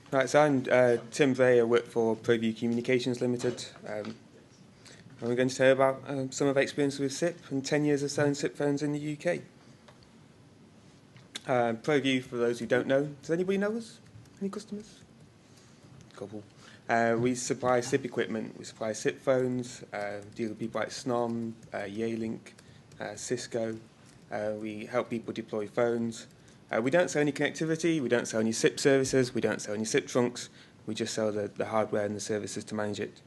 Right, so I'm Tim Bray. I work for ProView Communications Limited. And we're going to tell you about some of our experience with SIP and 10 years of selling SIP phones in the UK. ProView, for those who don't know, does anybody know us? Any customers? Couple. We supply SIP equipment. We supply SIP phones, deal with people like Snom, Yealink, Cisco. We help people deploy phones. We don't sell any connectivity, we don't sell any SIP services, we don't sell any SIP trunks, we just sell the hardware and the services to manage it.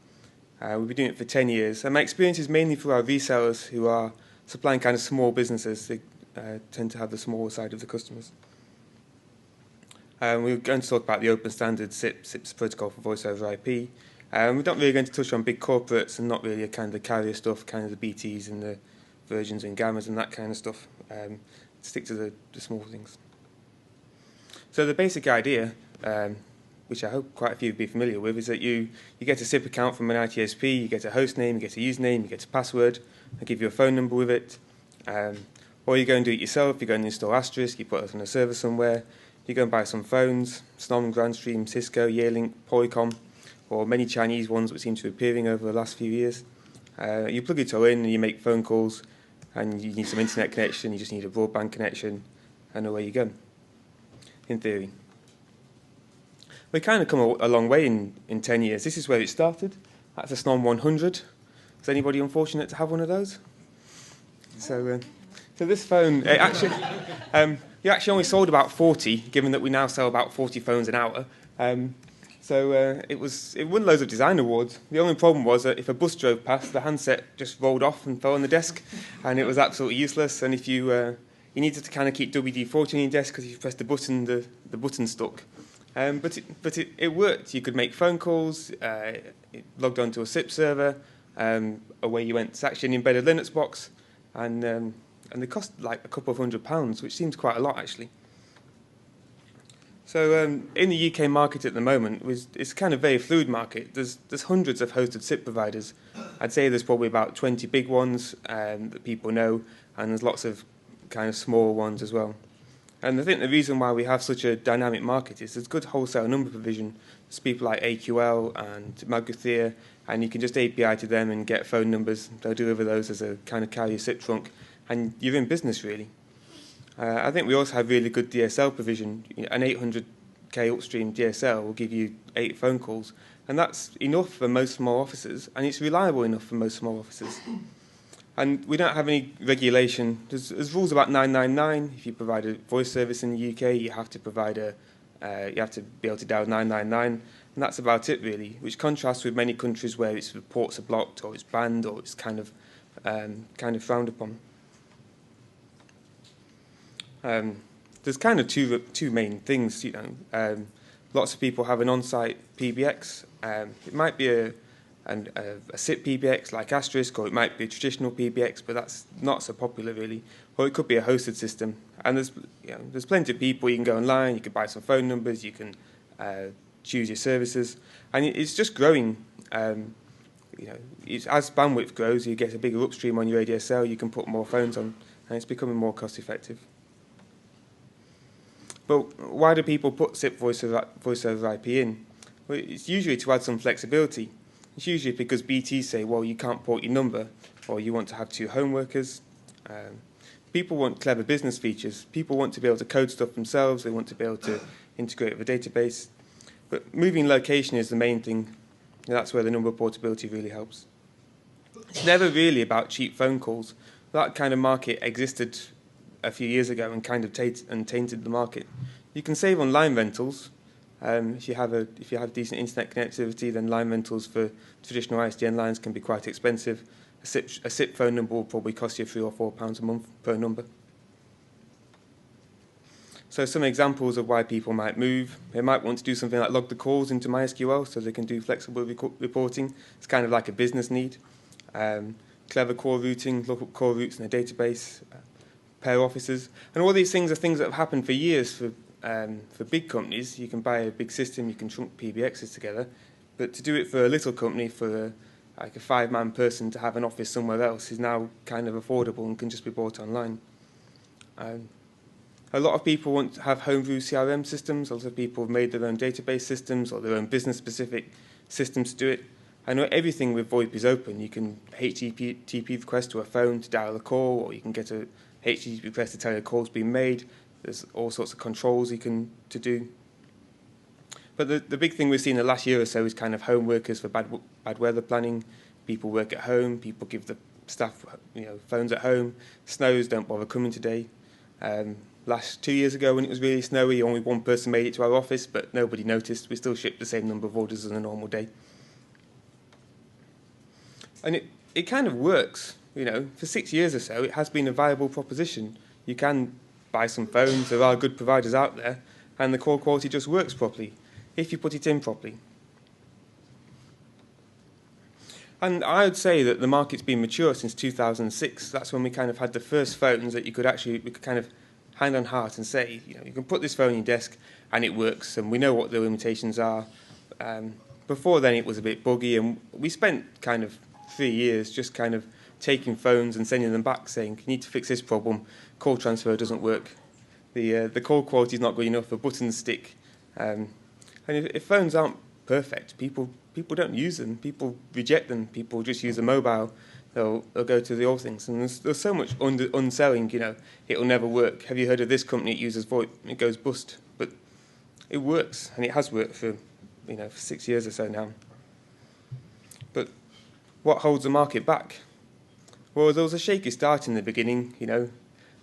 We've been doing it for 10 years, and my experience is mainly through our resellers who are supplying kind of small businesses. They tend to have the smaller side of the customers. We're going to talk about the open standard SIP's protocol for voice over IP. We're not really going to touch on big corporates and not really kind of the carrier stuff, kind of the BTs and the versions and gammas and that kind of stuff. Stick to the small things. So the basic idea, which I hope quite a few will be familiar with, is that you get a SIP account from an ITSP, you get a host name, you get a username, you get a password, they give you a phone number with it. Or you go and do it yourself, you go and install Asterisk, you put it on a server somewhere, you go and buy some phones, Snom, Grandstream, Cisco, Yealink, Polycom, or many Chinese ones which seem to be appearing over the last few years. You plug it all in and you make phone calls, and you need some internet connection, you just need a broadband connection, and away you go. In theory. We've kind of come a long way in 10 years. This is where it started. That's a Snom 100. Is anybody unfortunate to have one of those? So this phone, you actually only sold about 40, given that we now sell about 40 phones an hour. It won loads of design awards. The only problem was that if a bus drove past, the handset just rolled off and fell on the desk, and it was absolutely useless. And if you needed to kind of keep WD-40 on your desk because if you pressed the button, the button stuck. But it worked. You could make phone calls. It logged onto a SIP server. Away you went. It's actually an embedded Linux box, and they cost like a couple of £100, which seems quite a lot actually. So in the UK market at the moment, it's kind of a very fluid market. There's hundreds of hosted SIP providers. I'd say there's probably about 20 big ones that people know, and there's lots of kind of small ones as well. And I think the reason why we have such a dynamic market is there's good wholesale number provision. There's people like AQL and Magrathea, and you can just API to them and get phone numbers. They'll deliver those as a kind of carrier SIP trunk, and you're in business really. I think we also have really good DSL provision. An 800k upstream DSL will give you 8 phone calls, and that's enough for most small offices, and it's reliable enough for most small offices. And we don't have any regulation. There's rules about 999. If you provide a voice service in the UK, you have to provide you have to be able to dial 999, and that's about it really. Which contrasts with many countries where its ports are blocked, or it's banned, or it's kind of frowned upon. There's kind of two main things, lots of people have an on-site PBX. It might be a SIP PBX like Asterisk, or it might be a traditional PBX, but that's not so popular really. Or it could be a hosted system. And there's plenty of people. You can go online, you can buy some phone numbers, you can choose your services, and it's just growing. As bandwidth grows, you get a bigger upstream on your ADSL, you can put more phones on, and it's becoming more cost effective. But why do people put SIP voice over IP in? Well, it's usually to add some flexibility. It's usually because BTs say, well, you can't port your number, or you want to have 2 home workers. People want clever business features. People want to be able to code stuff themselves. They want to be able to integrate with a database. But moving location is the main thing. And that's where the number portability really helps. It's never really about cheap phone calls. That kind of market existed a few years ago and kind of tainted the market. You can save on line rentals. If you have decent internet connectivity, then line rentals for traditional ISDN lines can be quite expensive. A SIP phone number will probably cost you £3 or £4 a month per number. So some examples of why people might move. They might want to do something like log the calls into MySQL so they can do flexible reporting. It's kind of like a business need. Clever core routing, look up core routes in a database, pair offices. And all these things are things that have happened for years for big companies. You can buy a big system, you can trunk PBXs together. But to do it for a little company, for like a 5-man person to have an office somewhere else is now kind of affordable and can just be bought online. A lot of people want to have homebrew CRM systems. A lot of people have made their own database systems or their own business-specific systems to do it. I know everything with VoIP is open. You can HTTP request to a phone to dial a call, or you can get a HTTP request to tell you a call's been made. There's all sorts of controls you can do. But the big thing we've seen in the last year or so is kind of home workers for bad weather planning. People work at home. People give the staff phones at home. Snows, don't bother coming today. Last 2 years ago when it was really snowy, only one person made it to our office, but nobody noticed. We still shipped the same number of orders as on a normal day. And it kind of works. For 6 years or so, it has been a viable proposition. You can buy some phones. There are good providers out there, and the call quality just works properly if you put it in properly. And I would say that the market's been mature since 2006. That's when we kind of had the first phones that we could kind of hand on heart and say, you can put this phone on your desk and it works, and we know what the limitations are. Before then, it was a bit buggy, and we spent kind of 3 years just kind of taking phones and sending them back saying, you need to fix this problem, call transfer doesn't work, the call quality is not good enough, the buttons stick. And if phones aren't perfect, people don't use them, people reject them, people just use a mobile, they'll go to the old things. And there's so much unselling, it'll never work. Have you heard of this company? It uses VoIP, it goes bust. But it works, and it has worked for 6 years or so now. But what holds the market back? Well, there was a shaky start in the beginning,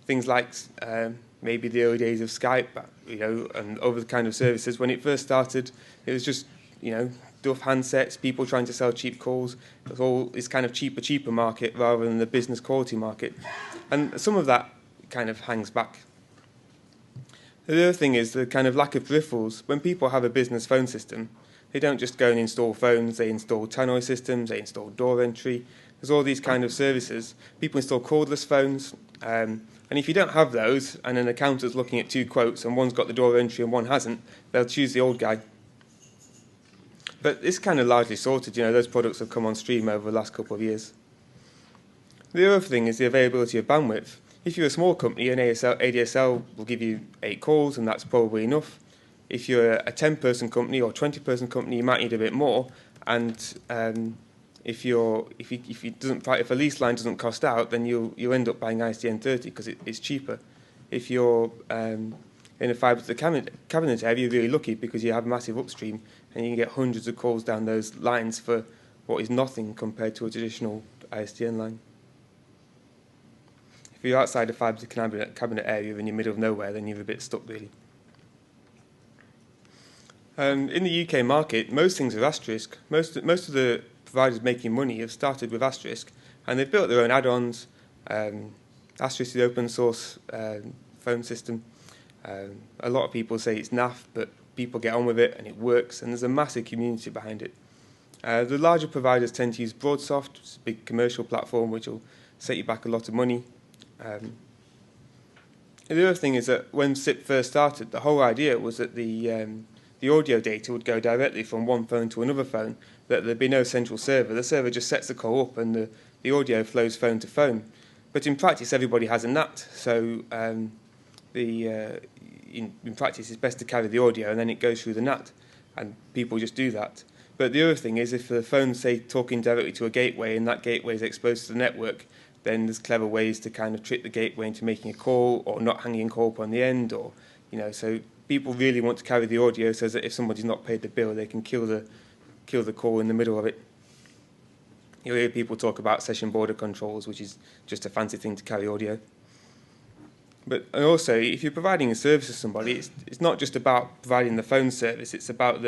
things like maybe the early days of Skype, and other kind of services. When it first started, it was just, duff handsets, people trying to sell cheap calls. It was all this kind of cheaper market rather than the business quality market. And some of that kind of hangs back. The other thing is the kind of lack of peripherals. When people have a business phone system, they don't just go and install phones, they install tannoy systems, they install door entry. There's all these kind of services. People install cordless phones. And if you don't have those, and an accountant's looking at 2 quotes, and one's got the door entry and one hasn't, they'll choose the old guy. But it's kind of largely sorted. Those products have come on stream over the last couple of years. The other thing is the availability of bandwidth. If you're a small company, an ADSL will give you 8 calls, and that's probably enough. If you're a 10-person company or 20-person company, you might need a bit more. And if a lease line doesn't cost out, then you'll end up buying ISDN 30 because it's cheaper. If you're in a fibre to the cabinet area, you're really lucky because you have massive upstream and you can get hundreds of calls down those lines for what is nothing compared to a traditional ISDN line. If you're outside a fibre to cabinet area in the middle of nowhere, then you're a bit stuck really. In the UK market, most things are asterisk. Most of the providers making money have started with asterisk, and they've built their own add-ons. Asterisk is the open source phone system. A lot of people say it's naff, but people get on with it and it works, and there's a massive community behind it. The larger providers tend to use Broadsoft, it's a big commercial platform which will set you back a lot of money. The other thing is that when SIP first started, the whole idea was that the audio data would go directly from one phone to another phone, that there'd be no central server. The server just sets the call up and the audio flows phone to phone. But in practice, everybody has a NAT, so in practice, it's best to carry the audio and then it goes through the NAT, and people just do that. But the other thing is, if the phone's, say, talking directly to a gateway and that gateway is exposed to the network, then there's clever ways to kind of trick the gateway into making a call or not hanging a call up on the end, or so people really want to carry the audio so that if somebody's not paid the bill, they can kill the call in the middle of it. You'll hear people talk about session border controls, which is just a fancy thing to carry audio. But also, if you're providing a service to somebody, it's not just about providing the phone service, it's about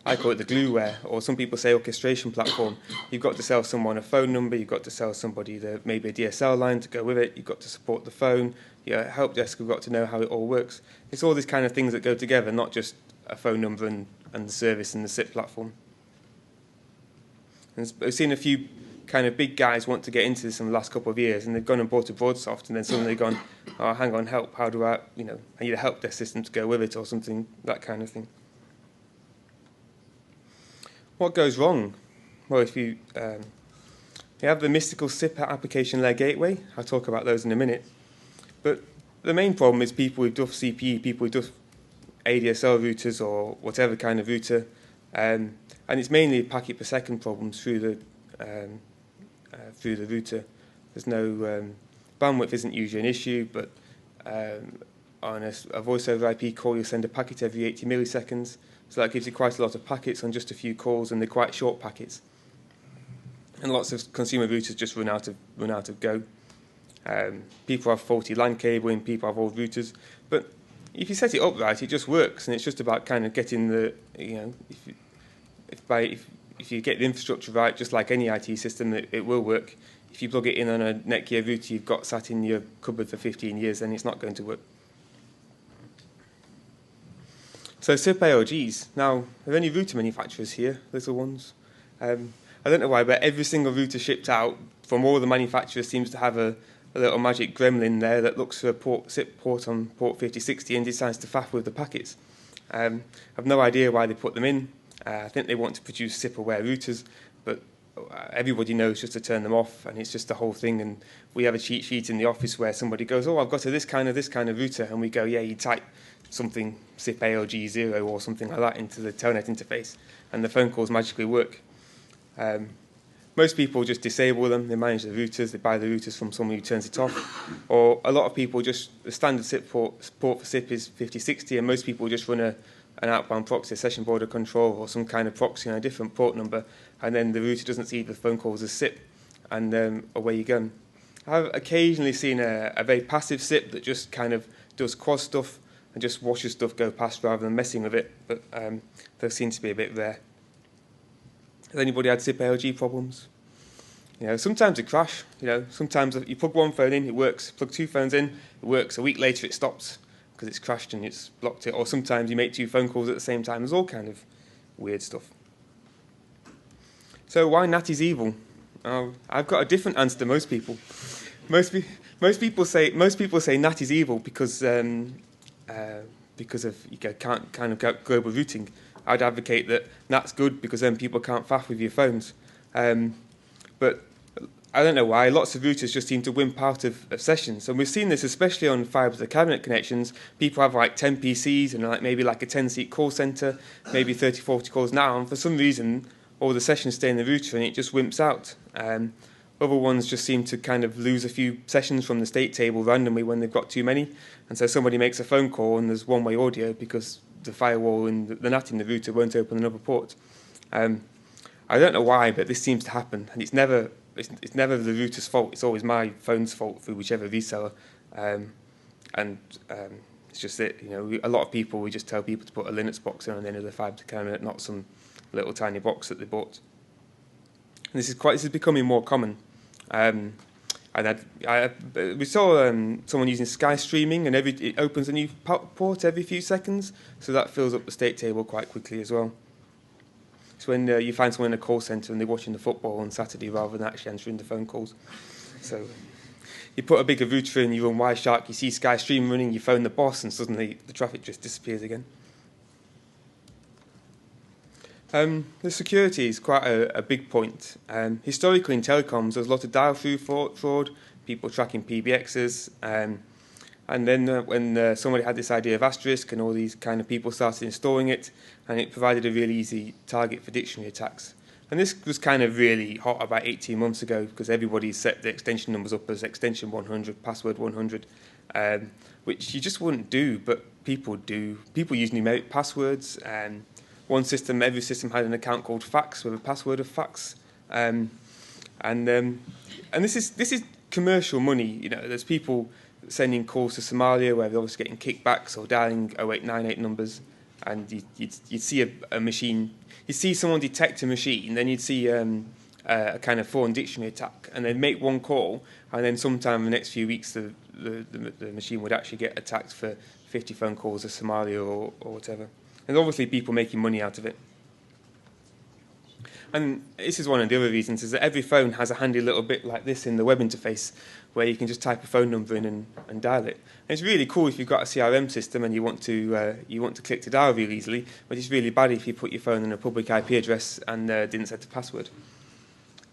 I call it the glueware, or some people say orchestration platform. You've got to sell someone a phone number, you've got to sell somebody maybe a DSL line to go with it, you've got to support the phone, help desk have got to know how it all works. It's all these kind of things that go together, not just a phone number and the service and the SIP platform. And I've seen a few kind of big guys want to get into this in the last couple of years, and they've gone and bought a Broadsoft, and then suddenly gone, oh, hang on, help, how do I need a help desk system to go with it or something, that kind of thing. What goes wrong? Well, if you have the mystical SIP application layer gateway, I'll talk about those in a minute, but the main problem is people with duff CPE, people with duff ADSL routers or whatever kind of router, and it's mainly packet per second problems through the router. There's no bandwidth isn't usually an issue, but on a voice over IP call, you'll send a packet every 80 milliseconds, so that gives you quite a lot of packets on just a few calls, and they're quite short packets. And lots of consumer routers just run out of go. People have faulty LAN cabling, people have old routers, but if you set it up right, it just works, and it's just about kind of getting the, if you get the infrastructure right, just like any IT system, it will work. If you plug it in on a Netgear router you've got sat in your cupboard for 15 years, then it's not going to work. So SIP ALGs. Now, are there any router manufacturers here, little ones? I don't know why, but every single router shipped out from all the manufacturers seems to have a little magic gremlin there that looks for a SIP port on port 5060 and decides to faff with the packets. I've no idea why they put them in. I think they want to produce SIP-aware routers, but everybody knows just to turn them off, and it's just the whole thing. And we have a cheat sheet in the office where somebody goes, "Oh, I've got this kind of router," and we go, "Yeah, you type something SIP ALG 0 or something like that into the telnet interface, and the phone calls magically work." Most people just disable them. They manage the routers. They buy the routers from someone who turns it off. Or a lot of people just, the standard SIP port for SIP is 5060, and most people just run an outbound proxy, a session border control, or some kind of proxy on a different port number, and then the router doesn't see the phone calls as SIP, and away you go. I've occasionally seen a very passive SIP that just kind of does quad stuff and just watches stuff go past rather than messing with it, but those seem to be a bit rare. Has anybody had SIP ALG problems? Sometimes they crash. Sometimes you plug one phone in, it works. Plug two phones in, it works. A week later, it stops because it's crashed and it's blocked it. Or sometimes you make two phone calls at the same time. There's all kind of weird stuff. So why NAT is evil? I've got a different answer to most people. Most people say NAT is evil because of kind of global routing. I'd advocate that NAT's good because then people can't faff with your phones. But I don't know why, lots of routers just seem to wimp out of sessions. And we've seen this especially on fibre to the cabinet connections. People have like 10 PCs and maybe like a 10-seat call centre, maybe 30, 40 calls now, and for some reason all the sessions stay in the router and it just wimps out. Other ones just seem to kind of lose a few sessions from the state table randomly when they've got too many. And so somebody makes a phone call and there's one-way audio because the firewall and the NAT in the router won't open another port. I don't know why, but this seems to happen, and it's never the router's fault. It's always my phone's fault through whichever reseller, it's just that a lot of people, we just tell people to put a Linux box in on the end of the fibre to cabinet, not some little tiny box that they bought. And this is becoming more common. We saw someone using Sky streaming, and it opens a new port every few seconds, so that fills up the state table quite quickly as well. It's when you find someone in a call centre and they're watching the football on Saturday rather than actually answering the phone calls. So you put a bigger router in, you run Wireshark, you see Sky Stream running, you phone the boss, and suddenly the traffic just disappears again. The security is quite a big point. Historically in telecoms, there's a lot of dial-through fraud, people tracking PBXs, and then when somebody had this idea of Asterisk and all these kind of people started installing it, and it provided a really easy target for dictionary attacks. And this was kind of really hot about 18 months ago because everybody set the extension numbers up as extension 100, password 100, which you just wouldn't do, but people do. People use numeric passwords. Every system had an account called fax with a password of fax. And this is commercial money. There's people sending calls to Somalia where they're obviously getting kickbacks or dialing 0898 numbers, and you'd see a machine, you'd see someone detect a machine, then you'd see a kind of foreign dictionary attack, and they'd make one call, and then sometime in the next few weeks the machine would actually get attacked for 50 phone calls to Somalia or whatever. And obviously people making money out of it. And this is one of the other reasons, is that every phone has a handy little bit like this in the web interface where you can just type a phone number in and dial it. And it's really cool if you've got a CRM system and you want to click to dial really easily, but it's really bad if you put your phone in a public IP address and didn't set a password.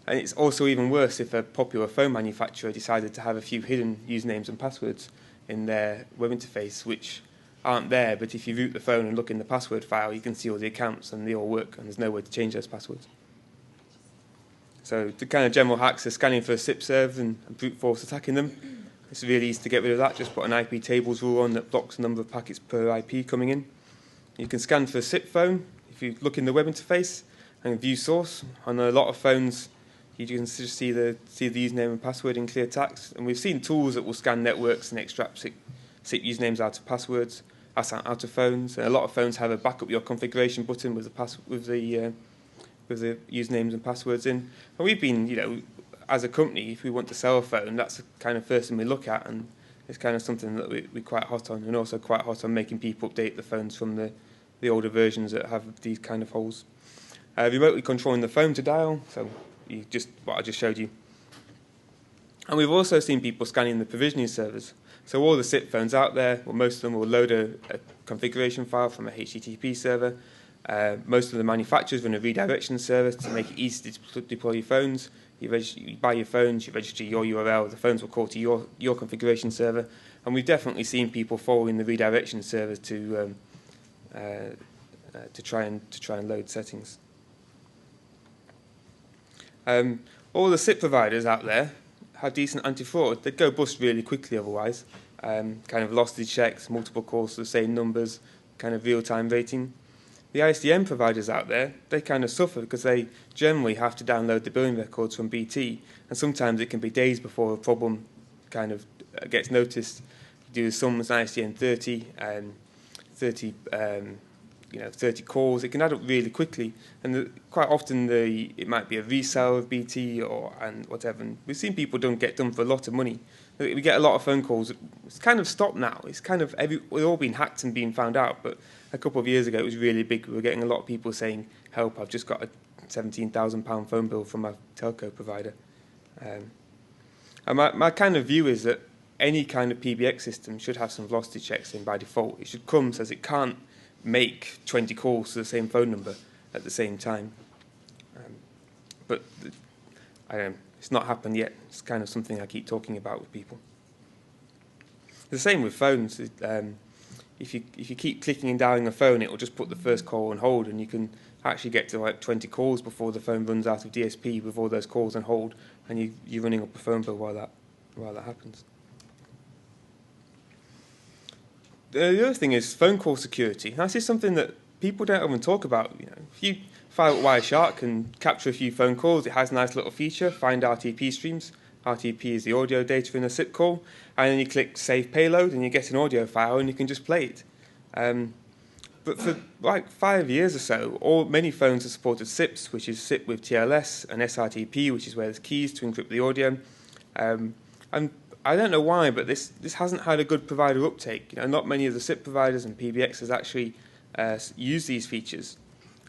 And it's also even worse if a popular phone manufacturer decided to have a few hidden usernames and passwords, in their web interface which aren't there, but if you root the phone and look in the password file, you can see all the accounts and they all work, and there's no way to change those passwords. So the kind of general hacks are scanning for SIP servers and brute force attacking them. It's really easy to get rid of that. Just put an IP tables rule on that blocks the number of packets per IP coming in. You can scan for a SIP phone if you look in the web interface and view source. On a lot of phones, you can just see the username and password in clear text. And we've seen tools that will scan networks and extract SIP usernames out of passwords, out of phones. And a lot of phones have a backup your configuration button with the usernames and passwords in. And we've been, as a company, if we want to sell a phone, that's the kind of first thing we look at, and it's kind of something that we're quite hot on, and also quite hot on making people update the phones from the older versions that have these kind of holes. Remotely controlling the phone to dial, so what I just showed you. And we've also seen people scanning the provisioning servers. So all the SIP phones out there, well, most of them will load a configuration file from a HTTP server. Most of the manufacturers run a redirection server to make it easy to deploy your phones. You buy your phones, you register your URL, the phones will call to your configuration server, and we've definitely seen people following the redirection server to try and load settings. All the SIP providers out there have decent anti-fraud. They'd go bust really quickly otherwise. Kind of velocity checks, multiple calls to the same numbers, kind of real-time rating. The ISDN providers out there, they kind of suffer because they generally have to download the billing records from BT, and sometimes it can be days before a problem kind of gets noticed. You do someone's ISDN 30 calls, it can add up really quickly, and quite often it might be a resale of BT and whatever. And we've seen people get done for a lot of money. We get a lot of phone calls. It's kind of stopped now. It's kind of we've all been hacked and been found out, but a couple of years ago it was really big. We were getting a lot of people saying, "Help! I've just got a £17,000 phone bill from my telco provider." And my kind of view is that any kind of PBX system should have some velocity checks in by default. It should come, says it can't make 20 calls to the same phone number at the same time. But it's not happened yet. It's kind of something I keep talking about with people. The same with phones. If you keep clicking and dialing a phone, it will just put the first call on hold, and you can actually get to like 20 calls before the phone runs out of DSP with all those calls on hold, and you're running up a phone bill while that happens. The other thing is phone call security. Now, this is something that people don't even talk about. If you fire up Wireshark and capture a few phone calls, it has a nice little feature, find RTP streams. RTP is the audio data in a SIP call, and then you click Save Payload, and you get an audio file, and you can just play it. But for like 5 years or so, many phones have supported SIPs, which is SIP with TLS, and SRTP, which is where there's keys to encrypt the audio. And I don't know why, but this hasn't had a good provider uptake. Not many of the SIP providers and PBXs actually use these features.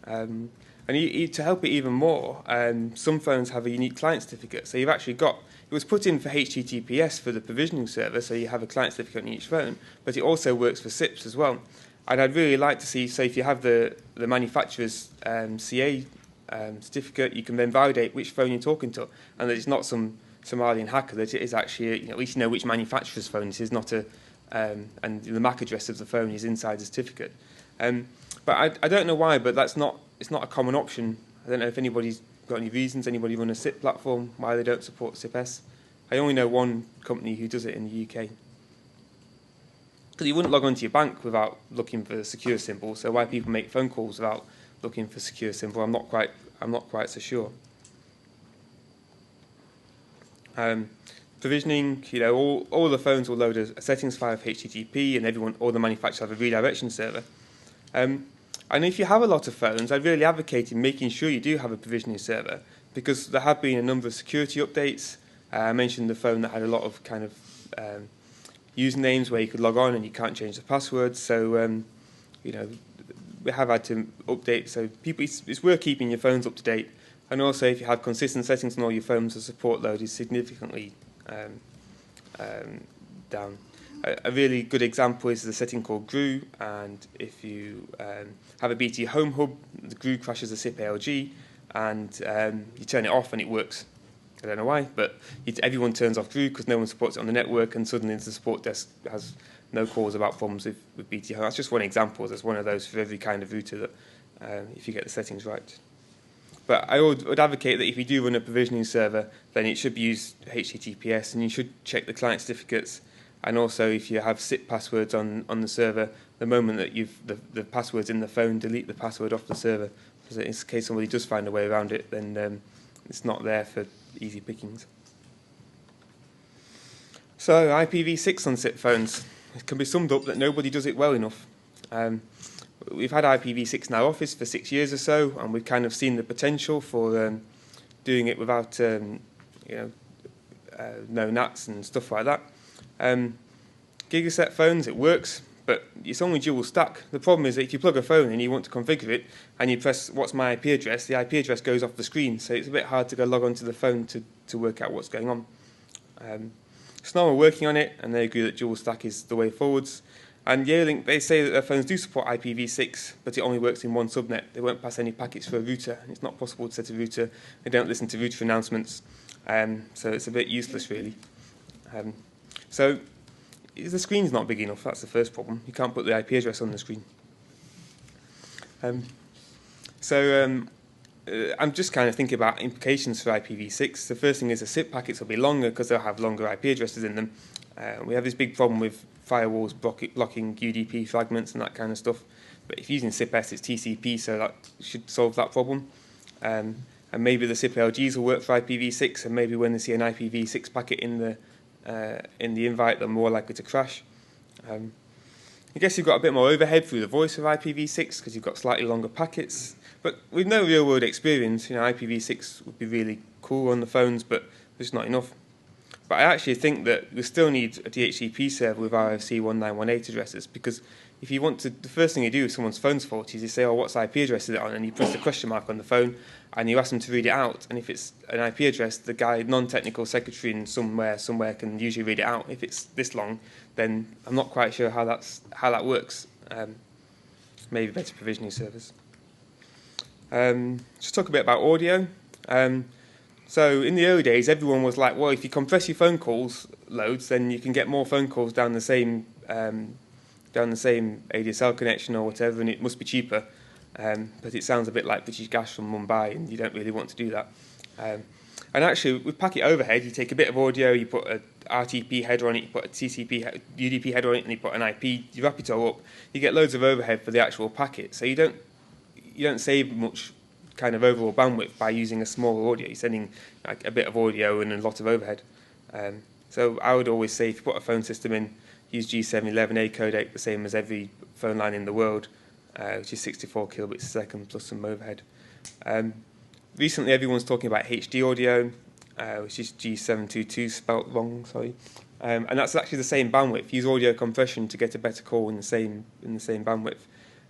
And to help it even more, some phones have a unique client certificate. So you've actually it was put in for HTTPS for the provisioning server, so you have a client certificate on each phone, but it also works for SIPs as well. And I'd really like to see, so if you have the manufacturer's CA certificate, you can then validate which phone you're talking to, and that it's not some Somalian hacker, that it is actually, at least you know which manufacturer's phone it is, not and the MAC address of the phone is inside the certificate. But I don't know why, but it's not a common option. I don't know if anybody's got any reasons, anybody run a SIP platform, why they don't support SIP-S. I only know one company who does it in the UK. Because you wouldn't log onto your bank without looking for a secure symbol, so why people make phone calls without looking for a secure symbol, I'm not quite so sure. Provisioning, all the phones will load a settings file of HTTP, and all the manufacturers have a redirection server. And if you have a lot of phones, I'd really advocate in making sure you do have a provisioning server, because there have been a number of security updates. I mentioned the phone that had a lot of kind of usernames where you could log on and you can't change the password. So, we have had to update. So it's worth keeping your phones up to date. And also, if you have consistent settings on all your phones, the support load is significantly down. A really good example is the setting called GRU, and if you have a BT Home Hub, the GRU crashes the SIP ALG, and you turn it off and it works. I don't know why, but everyone turns off Drew because no one supports it on the network, and suddenly the support desk has no calls about problems with BT Home. That's just one example. There's one of those for every kind of router that, if you get the settings right. But I would advocate that if you do run a provisioning server, then it should use HTTPS, and you should check the client certificates. And also, if you have SIP passwords on the server, the moment that the password's in the phone, delete the password off the server. So in case somebody does find a way around it, then it's not there for easy pickings. So IPv6 on SIP phones. It can be summed up that nobody does it well enough. We've had IPv6 in our office for 6 years or so, and we've kind of seen the potential for doing it without no NATs and stuff like that. Gigaset phones, it works, but it's only dual stack. The problem is that if you plug a phone in and you want to configure it, and you press what's my IP address, the IP address goes off the screen, so it's a bit hard to go log onto the phone to work out what's going on. Snow are working on it, and they agree that dual stack is the way forwards. And Yearlink, they say that their phones do support IPv6, but it only works in one subnet. They won't pass any packets for a router, and it's not possible to set a router. They don't listen to router announcements, so it's a bit useless, really. So the screen's not big enough. That's the first problem. You can't put the IP address on the screen. I'm just kind of thinking about implications for IPv6. The first thing is the SIP packets will be longer because they'll have longer IP addresses in them. We have this big problem with firewalls blocking UDP fragments and that kind of stuff. But if you're using SIP-S, it's TCP, so that should solve that problem. And maybe the SIP LGs will work for IPv6, and maybe when they see an IPv6 packet in the invite, they're more likely to crash. I guess you've got a bit more overhead through the voice of IPv6 because you've got slightly longer packets. But with no real-world experience, IPv6 would be really cool on the phones, but it's not enough. But I actually think that we still need a DHCP server with RFC 1918 addresses, because if you want to, the first thing you do if someone's phone's faulty is you say, oh, what's IP address is it on? And you press the question mark on the phone, and you ask them to read it out. And if it's an IP address, the guy, non-technical secretary in somewhere can usually read it out. If it's this long, then I'm not quite sure how that works. Maybe better provisioning servers. Just talk a bit about audio. So in the early days, everyone was like, well, if you compress your phone calls loads, then you can get more phone calls down the same ADSL connection or whatever, and it must be cheaper. But it sounds a bit like British Gas from Mumbai, and you don't really want to do that. And actually, with packet overhead, you take a bit of audio, you put a RTP header on it, you put a TCP, UDP header on it, and you put an IP, you wrap it all up, you get loads of overhead for the actual packet. So you don't save much kind of overall bandwidth by using a smaller audio. You're sending like a bit of audio and a lot of overhead. So I would always say if you put a phone system in, use G711A codec, the same as every phone line in the world, which is 64 kilobits a second plus some overhead. Recently everyone's talking about HD audio, which is G722 spelt wrong, sorry. And that's actually the same bandwidth. Use audio compression to get a better call in the same bandwidth.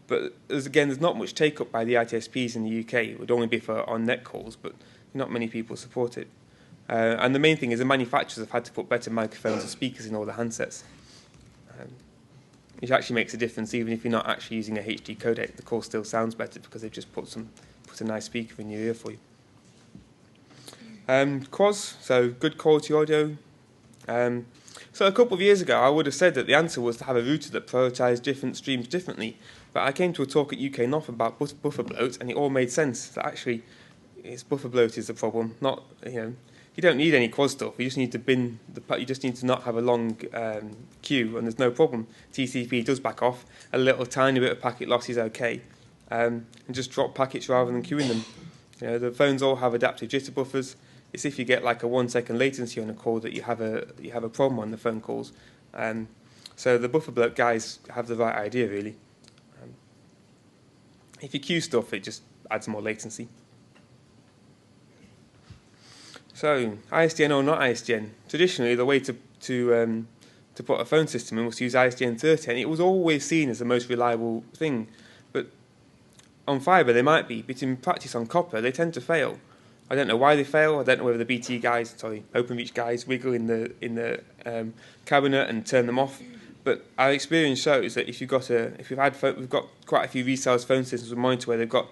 But there's not much take-up by the ITSPs in the UK. It would only be for on-net calls, but not many people support it. And the main thing is the manufacturers have had to put better microphones and speakers in all the handsets, which actually makes a difference. Even if you're not actually using a HD codec, the call still sounds better because they've just put a nice speaker in your ear for you. QoS, so good quality audio. So a couple of years ago, I would have said that the answer was to have a router that prioritised different streams differently. But I came to a talk at UKNOF about buffer bloat, and it all made sense. That actually, it's buffer bloat is the problem. Not, you don't need any QoS stuff. You just need to bin you just need to not have a long queue, and there's no problem. TCP does back off. A little tiny bit of packet loss is okay, and just drop packets rather than queuing them. The phones all have adaptive jitter buffers. It's if you get like a 1 second latency on a call that you have a problem on the phone calls. So the buffer bloat guys have the right idea, really. If you queue stuff, it just adds more latency. So ISDN or not ISDN? Traditionally, the way to put a phone system in was to use ISDN 30, and it was always seen as the most reliable thing. But on fibre, they might be, but in practice on copper, they tend to fail. I don't know why they fail. I don't know whether the BT guys, OpenReach guys, wiggle in the cabinet and turn them off. But our experience shows that we've got quite a few resellers phone systems with Monitor where they've got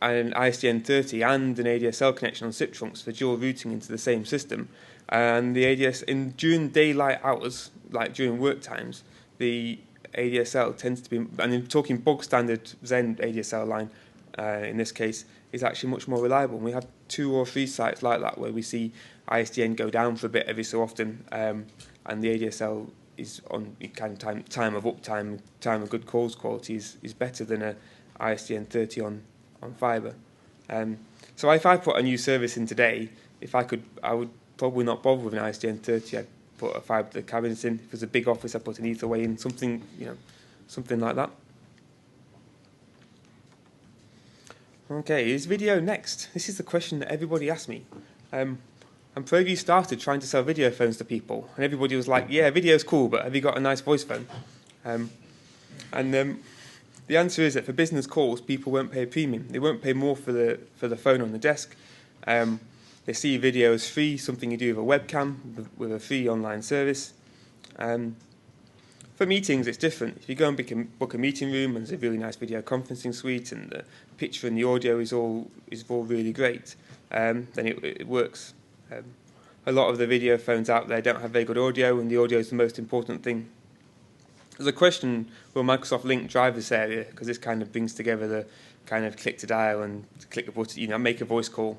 an ISDN30 and an ADSL connection on SIP trunks for dual routing into the same system. And the ADS during daylight hours, like during work times, the ADSL tends to be, and I'm talking bog standard Zen ADSL line in this case, is actually much more reliable. And we have 2 or 3 sites like that where we see ISDN go down for a bit every so often, and the ADSL is on kind of time of uptime, time of good calls quality is better than a ISDN30 on fibre. So if I put a new service in today, I would probably not bother with an ISDN30. I'd put a fibre to the cabinets in. If there's a big office, I'd put an Etherway in, something like that. Okay, is video next? This is the question that everybody asked me. And ProView started trying to sell video phones to people, and everybody was like, yeah, video's cool, but have you got a nice voice phone? The answer is that for business calls, people won't pay a premium. They won't pay more for the phone on the desk. They see video as free, something you do with a webcam, with a free online service. For meetings, it's different. If you go and book a meeting room and there's a really nice video conferencing suite and the picture and the audio is all really great, then it works. A lot of the video phones out there don't have very good audio, and the audio is the most important thing. There's a question, will Microsoft Link drive this area? Because this kind of brings together the kind of click to dial and click a button, make a voice call.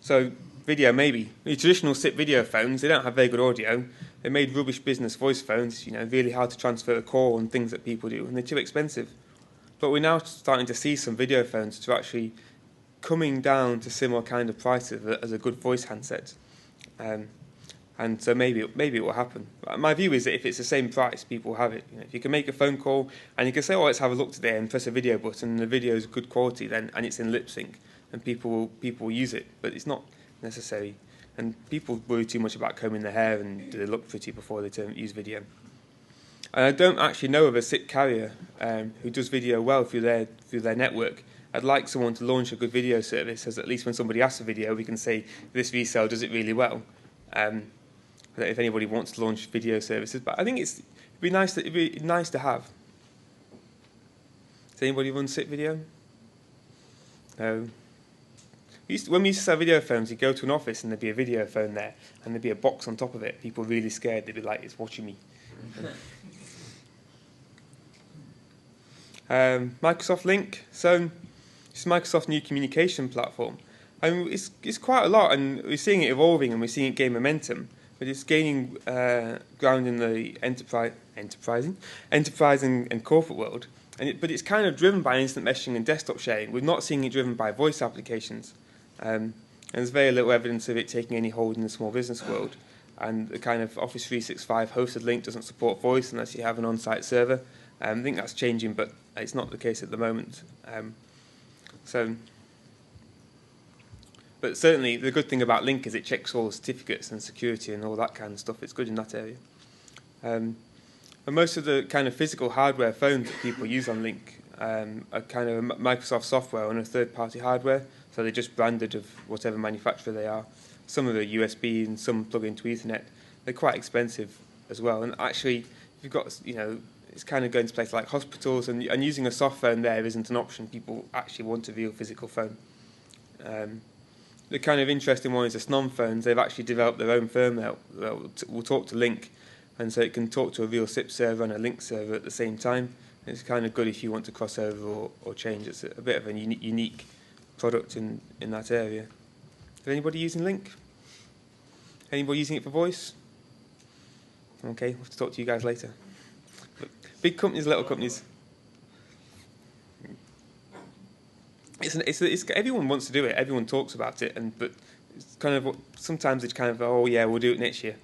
So video, maybe. The traditional SIP video phones, they don't have very good audio. They made rubbish business voice phones, really hard to transfer a call and things that people do, and they're too expensive. But we're now starting to see some video phones to actually coming down to similar kind of prices as a good voice handset. And so maybe it will happen. My view is that if it's the same price, people will have it. If you can make a phone call and you can say, let's have a look today, and press a video button, and the video is good quality then, and it's in lip sync, and people will use it. But it's not necessary. And people worry too much about combing their hair and do they look pretty before they use video. And I don't actually know of a SIP carrier who does video well through their network. I'd like someone to launch a good video service, as at least when somebody asks for video, we can say, this VCell does it really well. I don't know if anybody wants to launch video services, but I think it'd be nice to have. Does anybody run SIP video? No. When we used to sell video phones, you'd go to an office and there'd be a video phone there, and there'd be a box on top of it. People really scared. They'd be like, it's watching me. Microsoft Link. So it's Microsoft's new communication platform. I mean, it's quite a lot, and we're seeing it evolving and we're seeing it gain momentum. But it's gaining ground in the enterprise and corporate world. But it's kind of driven by instant messaging and desktop sharing. We're not seeing it driven by voice applications. And there's very little evidence of it taking any hold in the small business world. And the kind of Office 365 hosted link doesn't support voice unless you have an on-site server. I think that's changing, but it's not the case at the moment. But certainly the good thing about Link is it checks all the certificates and security and all that kind of stuff. It's good in that area. And most of the kind of physical hardware phones that people use on Link are kind of Microsoft software on a third-party hardware, so they're just branded of whatever manufacturer they are. Some of the USB and some plug into Ethernet. They're quite expensive as well. And actually, if you've got, it's kind of going to places like hospitals, and using a soft phone there isn't an option. People actually want a real physical phone. The kind of interesting one is the SNOM phones. They've actually developed their own firmware that will talk to Link, and so it can talk to a real SIP server and a Link server at the same time. It's kind of good if you want to cross over or change. It's a bit of a unique product in that area. Is anybody using Link? Anybody using it for voice? Okay, we'll have to talk to you guys later. But big companies, little companies. It's everyone wants to do it. Everyone talks about it, but it's kind of sometimes it's kind of oh yeah, we'll do it next year.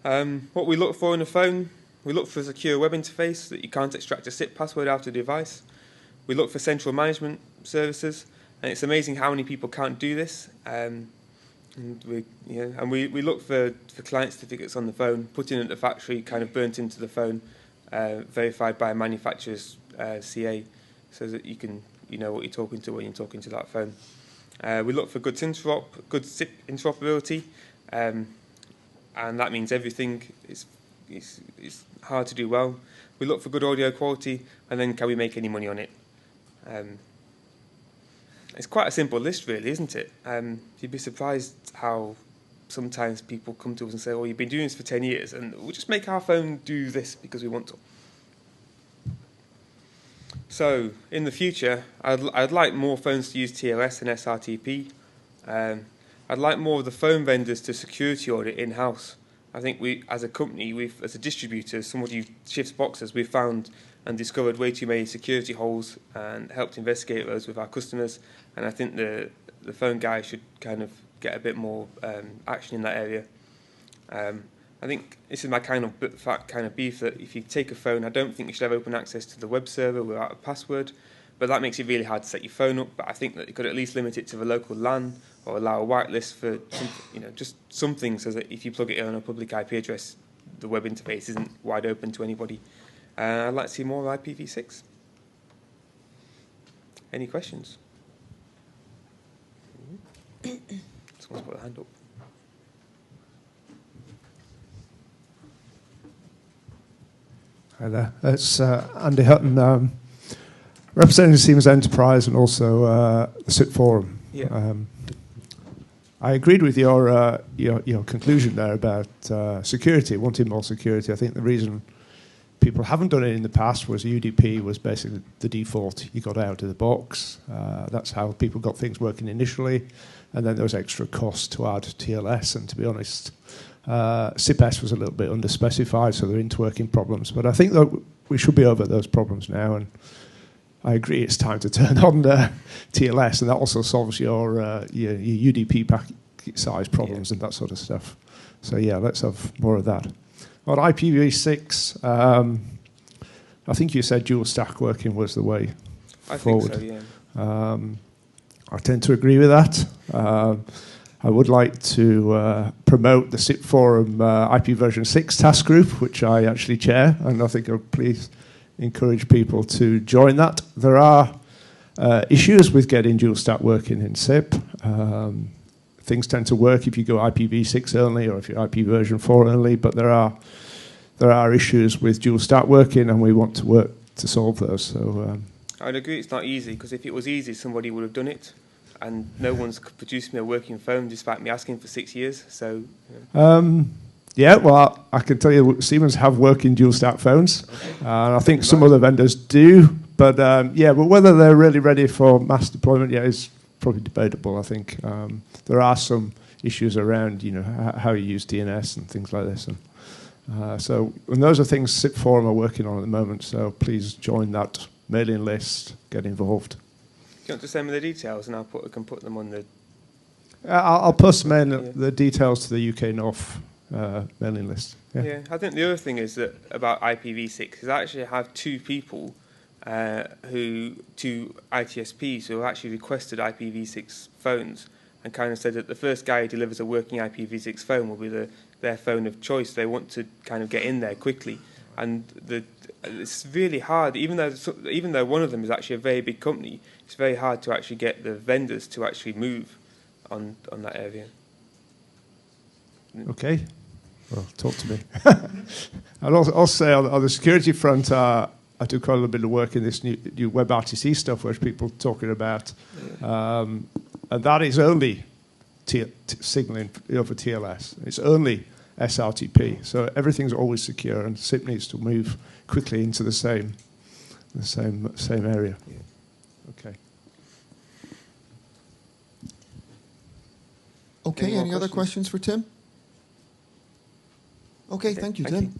What we look for in a phone, we look for a secure web interface that you can't extract a SIP password out of the device. We look for central management services, and it's amazing how many people can't do this. And we look for client certificates on the phone, put in at the factory, kind of burnt into the phone, verified by a manufacturer's CA, so that you know what you're talking to when you're talking to that phone. We look for good SIP interoperability, and that means everything is it's hard to do well. We look for good audio quality, and then can we make any money on it? It's quite a simple list, really, isn't it? You'd be surprised how sometimes people come to us and say, "Oh, you've been doing this for 10 years, and we'll just make our phone do this because we want to." So, in the future, I'd like more phones to use TLS and SRTP. I'd like more of the phone vendors to security audit in-house. I think we, as a company, as a distributor, somebody who shifts boxes, we've found and discovered way too many security holes and helped investigate those with our customers. And I think the phone guy should kind of get a bit more action in that area. I think this is my kind of beef, that if you take a phone, I don't think you should have open access to the web server without a password, but that makes it really hard to set your phone up. But I think that you could at least limit it to the local LAN, or allow a whitelist for just something, so that if you plug it in on a public IP address, the web interface isn't wide open to anybody. I'd like to see more IPv6. Any questions? Someone's put a hand up. Hi there, it's Andy Hutton, representing Siemens Enterprise and also the SIP Forum. Yeah. I agreed with your conclusion there about security, wanting more security. I think the reason people haven't done it in the past was UDP was basically the default. You got out of the box. That's how people got things working initially, and then there was extra cost to add TLS. And to be honest, SIP-S was a little bit underspecified, so there are interworking problems. But I think that we should be over those problems now, and I agree it's time to turn on TLS, and that also solves your UDP packet size problems and that sort of stuff. So yeah, let's have more of that. On IPv6, I think you said dual stack working was the way forward. I think so, yeah. I tend to agree with that. I would like to promote the SIP Forum IP version 6 task group, which I actually chair, and I think I'll please encourage people to join that. There are issues with getting dual stack working in SIP. Things tend to work if you go IPv6 only or if you're IP version 4 only, but there are issues with dual stack working, and we want to work to solve those. So I'd agree it's not easy, because if it was easy, somebody would have done it, and no one's produced me a working phone despite me asking for 6 years. So yeah, well, I can tell you Siemens have working dual stack phones. Okay. I think some other vendors do, but yeah, but whether they're really ready for mass deployment yet is probably debatable. I think there are some issues around, how you use DNS and things like this, and and those are things SIP Forum are working on at the moment. So please join that mailing list, get involved. Do you want to send me the details, and I can put them on the... I'll post the details to the UKNOF mailing list. Yeah, I think the other thing is that about IPv6 is I actually have two people, two ITSPs who have actually requested IPv6 phones, and kind of said that the first guy who delivers a working IPv6 phone will be their phone of choice. They want to kind of get in there quickly, and it's really hard. Even though one of them is actually a very big company, it's very hard to actually get the vendors to actually move on that area. Okay, well, talk to me. And I'll say on the security front, I do quite a little bit of work in this new WebRTC stuff, where people are talking about, and that is only signaling over TLS. It's only SRTP, so everything's always secure, and SIP needs to move quickly into the same area. Yeah. Okay. Okay. Any other questions for Tim? Okay. Thank you, Tim.